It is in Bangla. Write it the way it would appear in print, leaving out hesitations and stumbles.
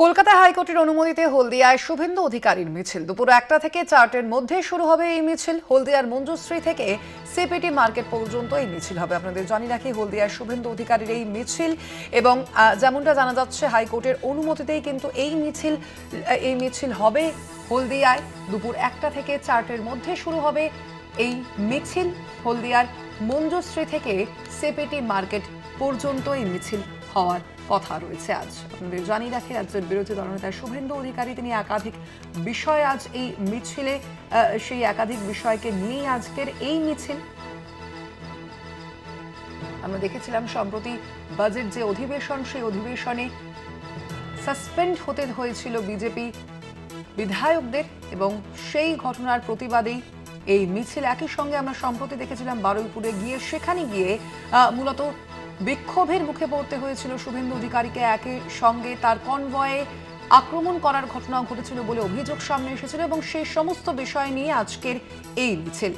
কলকাতা হাইকোর্টের অনুমতিতে হলদিয়ায় শুভেন্দু অধিকারীর মিছিল দুপুর 1টা থেকে 4টের মধ্যে শুরু হবে এই মিছিল। হলদিয়ার মঞ্জুশ্রী থেকে সিপিটি মার্কেট পর্যন্ত এই মিছিল হবে। আপনাদের জানিয়ে রাখি, হলদিয়ায় শুভেন্দু অধিকারীর এই মিছিল এবং যেমনটা জানা যাচ্ছে হাইকোর্টের অনুমতিতেই কিন্তু এই মিছিল হবে। হলদিয়ায় দুপুর 1টা থেকে 4টের মধ্যে শুরু হবে এই মিছিল। হলদিয়ার মঞ্জুশ্রী থেকে সিপিটি মার্কেট পর্যন্ত এই মিছিল হওয়ার কথা রয়েছে। আজ আপনাদের জানিয়ে রাখি, রাজ্যের বিরোধী দলনেতা শুভেন্দু অধিকারী তিনি একাধিক বিষয় আজ এই মিছিলে, সেই একাধিক বিষয়কে নিয়েই আজকের এই মিছিল। আমরা দেখেছিলাম সম্প্রতি বাজেট যে অধিবেশন, সেই অধিবেশনে সাসপেন্ড হতে হয়েছিল বিজেপি বিধায়কদের এবং সেই ঘটনার প্রতিবাদেই এই মিছিল। একই সঙ্গে আমরা সম্প্রতি দেখেছিলাম বারুইপুরে গিয়ে, সেখানে গিয়ে মূলত বিক্ষোভের মুখে পড়তে হয়েছিল শুভেন্দু অধিকারীকে। একই সঙ্গে তার কনভয়ে আক্রমণ করার ঘটনাও ঘটেছিল বলে অভিযোগ সামনে এসেছিল এবং সেই সমস্ত বিষয় নিয়ে আজকের এই মিছিল।